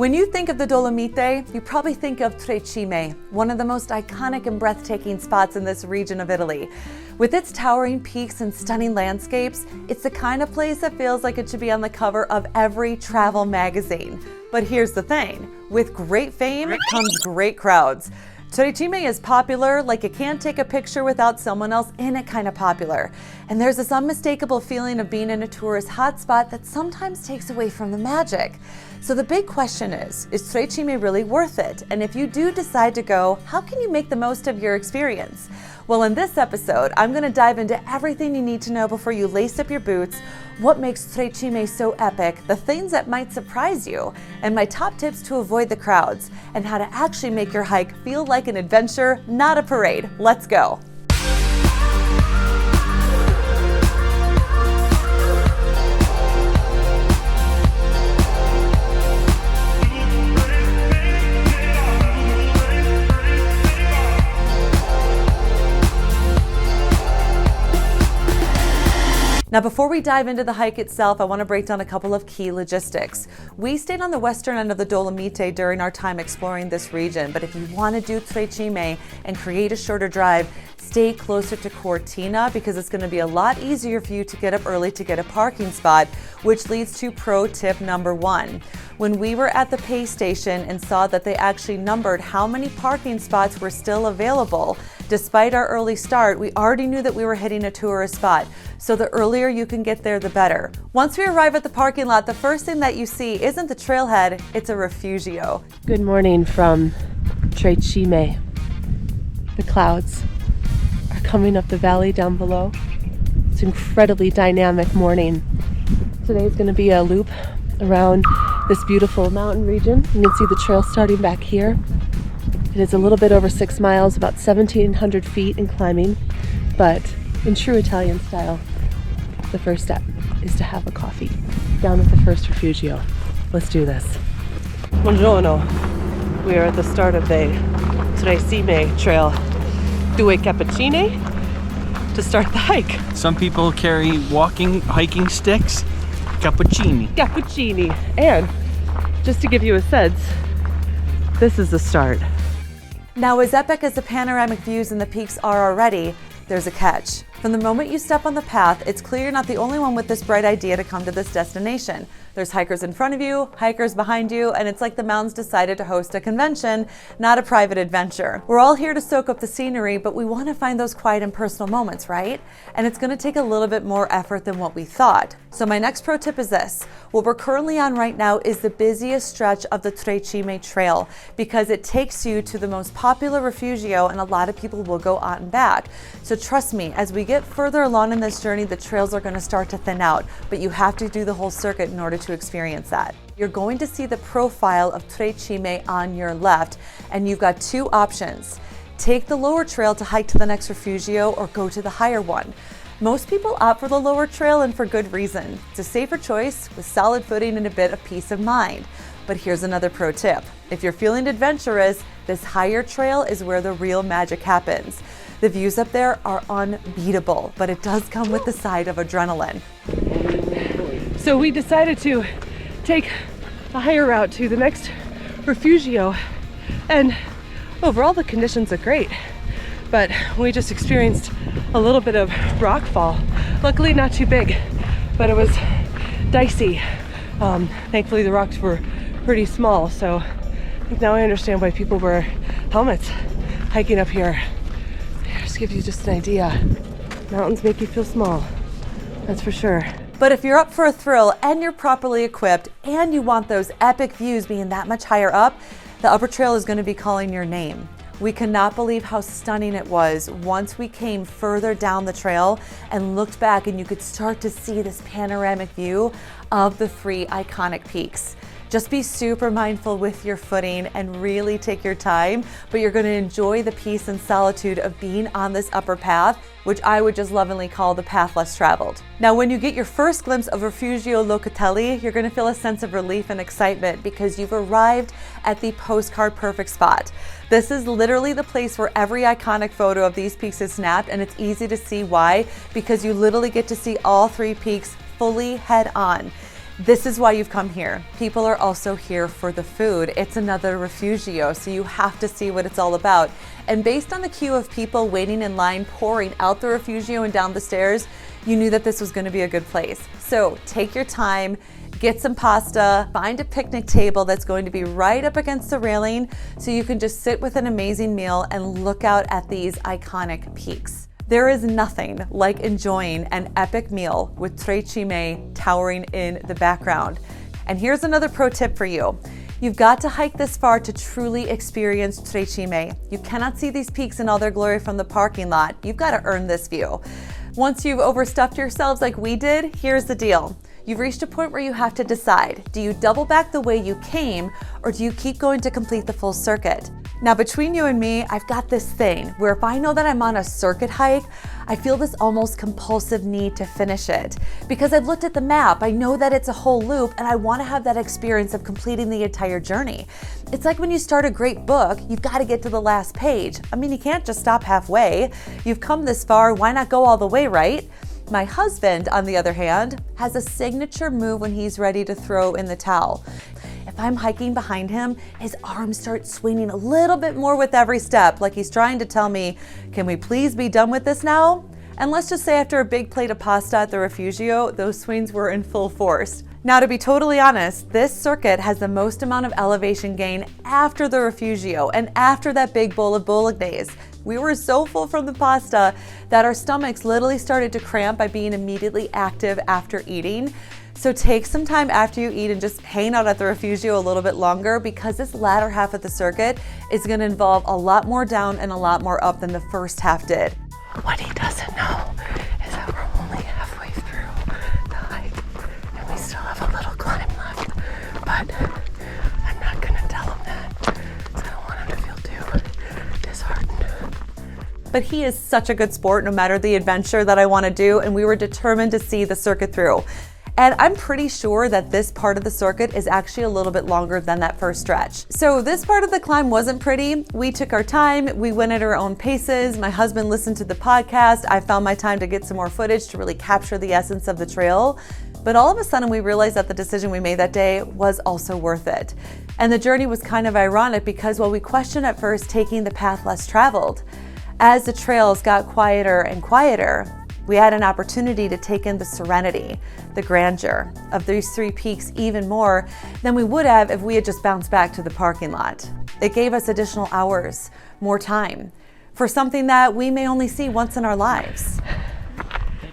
When you think of the Dolomites, you probably think of Tre Cime, one of the most iconic and breathtaking spots in this region of Italy. With its towering peaks and stunning landscapes, it's the kind of place that feels like it should be on the cover of every travel magazine. But here's the thing, with great fame comes great crowds. Tre Cime is popular, like you can't take a picture without someone else in it kind of popular. And there's this unmistakable feeling of being in a tourist hotspot that sometimes takes away from the magic. So the big question is Tre Cime really worth it? And if you do decide to go, how can you make the most of your experience? Well, in this episode, I'm going to dive into everything you need to know before you lace up your boots, what makes Tre Cime so epic, the things that might surprise you, and my top tips to avoid the crowds, and how to actually make your hike feel like an adventure, not a parade. Let's go. Now, before we dive into the hike itself, I want to break down a couple of key logistics. We stayed on the western end of the Dolomites during our time exploring this region, but if you want to do Tre Cime and create a shorter drive, stay closer to Cortina because it's going to be a lot easier for you to get up early to get a parking spot, which leads to pro tip number 1. When we were at the pay station and saw that they actually numbered how many parking spots were still available, despite our early start, we already knew that we were hitting a tourist spot. So the earlier you can get there, the better. Once we arrive at the parking lot, the first thing that you see isn't the trailhead, it's a refugio. Good morning from Tre Cime. The clouds are coming up the valley down below. It's an incredibly dynamic morning. Today is going to be a loop around this beautiful mountain region. You can see the trail starting back here. It is a little bit over 6 miles, about 1,700 feet in climbing, but in true Italian style, the first step is to have a coffee down at the first refugio. Let's do this. Buongiorno. We are at the start of the Tre Cime trail. Due cappuccini to start the hike. Some people carry hiking sticks. Cappuccini. Cappuccini. And just to give you a sense, this is the start. Now, as epic as the panoramic views and the peaks are already, there's a catch. From the moment you step on the path, it's clear you're not the only one with this bright idea to come to this destination. There's hikers in front of you, hikers behind you, and it's like the mountains decided to host a convention, not a private adventure. We're all here to soak up the scenery, but we want to find those quiet and personal moments, right? And it's going to take a little bit more effort than what we thought. So my next pro tip is this. What we're currently on right now is the busiest stretch of the Tre Cime trail because it takes you to the most popular refugio and a lot of people will go on and back. So trust me, as we get further along in this journey, the trails are going to start to thin out, but you have to do the whole circuit in order to experience that. You're going to see the profile of Tre Cime on your left, and you've got two options. Take the lower trail to hike to the next refugio or go to the higher one. Most people opt for the lower trail and for good reason. It's a safer choice with solid footing and a bit of peace of mind. But here's another pro tip. If you're feeling adventurous, this higher trail is where the real magic happens. The views up there are unbeatable, but it does come with the side of adrenaline. So we decided to take a higher route to the next refugio, and overall the conditions are great, but we just experienced a little bit of rock fall. Luckily not too big, but it was dicey. Thankfully the rocks were pretty small, so I think now I understand why people wear helmets hiking up here. Just give you just an idea. Mountains make you feel small, that's for sure. But if you're up for a thrill and you're properly equipped and you want those epic views being that much higher up, the upper trail is going to be calling your name. We cannot believe how stunning it was once we came further down the trail and looked back and you could start to see this panoramic view of the 3 iconic peaks. Just be super mindful with your footing and really take your time, but you're going to enjoy the peace and solitude of being on this upper path, which I would just lovingly call the path less traveled. Now, when you get your first glimpse of Refugio Locatelli, you're going to feel a sense of relief and excitement because you've arrived at the postcard perfect spot. This is literally the place where every iconic photo of these peaks is snapped, and it's easy to see why, because you literally get to see all 3 peaks fully head on. This is why you've come here. People are also here for the food. It's another refugio, so you have to see what it's all about. And based on the queue of people waiting in line, pouring out the refugio and down the stairs, you knew that this was going to be a good place. So take your time, get some pasta, find a picnic table that's going to be right up against the railing so you can just sit with an amazing meal and look out at these iconic peaks. There is nothing like enjoying an epic meal with Tre Cime towering in the background. And here's another pro tip for you. You've got to hike this far to truly experience Tre Cime. You cannot see these peaks in all their glory from the parking lot. You've got to earn this view. Once you've overstuffed yourselves like we did, here's the deal. You've reached a point where you have to decide, do you double back the way you came, or do you keep going to complete the full circuit? Now, between you and me, I've got this thing where if I know that I'm on a circuit hike, I feel this almost compulsive need to finish it. Because I've looked at the map, I know that it's a whole loop, and I want to have that experience of completing the entire journey. It's like when you start a great book, you've got to get to the last page. I mean, you can't just stop halfway. You've come this far, why not go all the way, right? My husband, on the other hand, has a signature move when he's ready to throw in the towel. If I'm hiking behind him, his arms start swinging a little bit more with every step, like he's trying to tell me, can we please be done with this now? And let's just say after a big plate of pasta at the refugio, those swings were in full force. Now, to be totally honest, this circuit has the most amount of elevation gain after the refugio and after that big bowl of bolognese. We were so full from the pasta that our stomachs literally started to cramp by being immediately active after eating. So take some time after you eat and just hang out at the refugio a little bit longer, because this latter half of the circuit is going to involve a lot more down and a lot more up than the first half did. What he doesn't know is that we're only halfway through the hike and we still have a little climb left. But I'm not going to tell him that, because I don't want him to feel too disheartened. But he is such a good sport no matter the adventure that I want to do, and we were determined to see the circuit through. And I'm pretty sure that this part of the circuit is actually a little bit longer than that first stretch. So this part of the climb wasn't pretty. We took our time, we went at our own paces. My husband listened to the podcast. I found my time to get some more footage to really capture the essence of the trail. But all of a sudden we realized that the decision we made that day was also worth it. And the journey was kind of ironic because while we questioned at first taking the path less traveled, as the trails got quieter and quieter, we had an opportunity to take in the serenity, the grandeur of these three peaks even more than we would have if we had just bounced back to the parking lot. It gave us additional hours, more time, for something that we may only see once in our lives.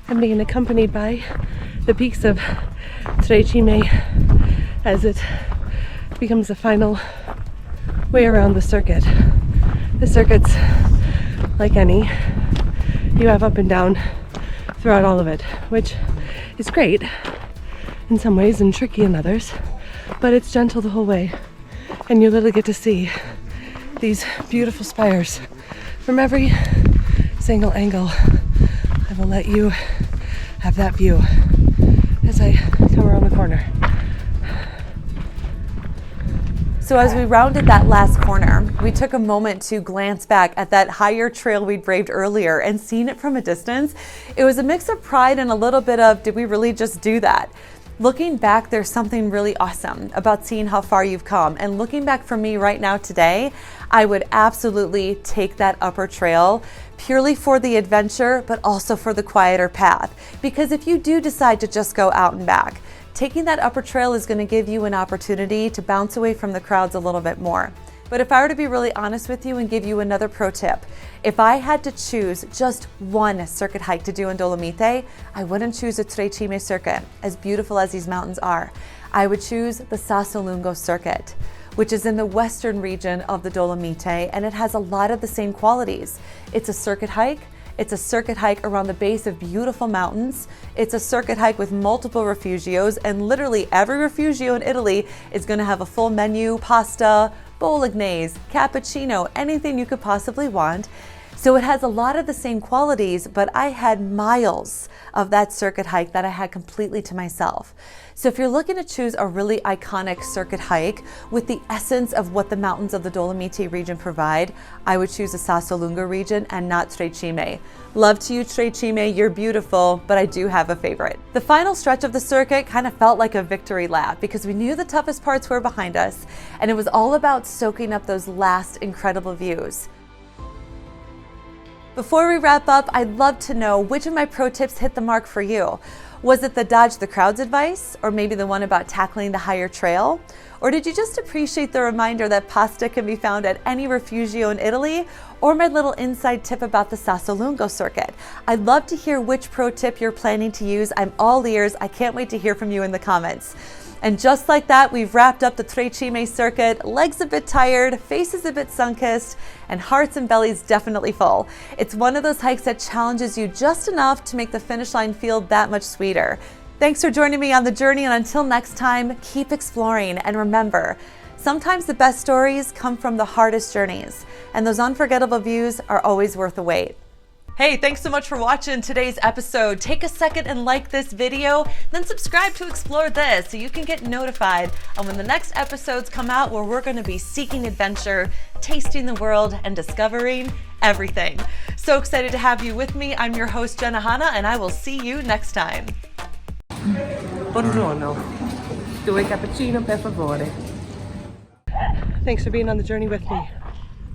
I'm being accompanied by the peaks of Tre Cime as it becomes the final way around the circuit. The circuit's like any. You have up and down throughout all of it, which is great in some ways and tricky in others, but it's gentle the whole way, and you literally get to see these beautiful spires from every single angle. I will let you have that view as I come around the corner. So as we rounded that last corner, we took a moment to glance back at that higher trail we'd braved earlier, and seeing it from a distance, it was a mix of pride and a little bit of, did we really just do that? Looking back, there's something really awesome about seeing how far you've come. And looking back for me right now today, I would absolutely take that upper trail purely for the adventure, but also for the quieter path. Because if you do decide to just go out and back, taking that upper trail is going to give you an opportunity to bounce away from the crowds a little bit more. But if I were to be really honest with you and give you another pro tip, if I had to choose just one circuit hike to do in Dolomites, I wouldn't choose a Tre Cime circuit, as beautiful as these mountains are. I would choose the Sassolungo circuit, which is in the western region of the Dolomites, and it has a lot of the same qualities. It's a circuit hike. It's a circuit hike around the base of beautiful mountains. It's a circuit hike with multiple refugios, and literally every refugio in Italy is going to have a full menu, pasta, bolognese, cappuccino, anything you could possibly want. So it has a lot of the same qualities, but I had miles of that circuit hike that I had completely to myself. So if you're looking to choose a really iconic circuit hike with the essence of what the mountains of the Dolomites region provide, I would choose the Sassolunga region and not Tre Cime. Love to you, Tre Cime, you're beautiful, but I do have a favorite. The final stretch of the circuit kind of felt like a victory lap because we knew the toughest parts were behind us, and it was all about soaking up those last incredible views. Before we wrap up, I'd love to know which of my pro tips hit the mark for you. Was it the dodge the crowds advice, or maybe the one about tackling the higher trail? Or did you just appreciate the reminder that pasta can be found at any refugio in Italy? Or my little inside tip about the Sassolunga circuit? I'd love to hear which pro tip you're planning to use. I'm all ears. I can't wait to hear from you in the comments. And just like that, we've wrapped up the Tre Cime circuit. Legs a bit tired, faces a bit sun-kissed, and hearts and bellies definitely full. It's one of those hikes that challenges you just enough to make the finish line feel that much sweeter. Thanks for joining me on the journey, and until next time, keep exploring. And remember, sometimes the best stories come from the hardest journeys, and those unforgettable views are always worth the wait. Hey, thanks so much for watching today's episode. Take a second and like this video, then subscribe to Explore This so you can get notified on when the next episodes come out, where we're going to be seeking adventure, tasting the world, and discovering everything. So excited to have you with me. I'm your host, Ahana, and I will see you next time. Buongiorno. 2 cappuccino per favore. Thanks for being on the journey with me.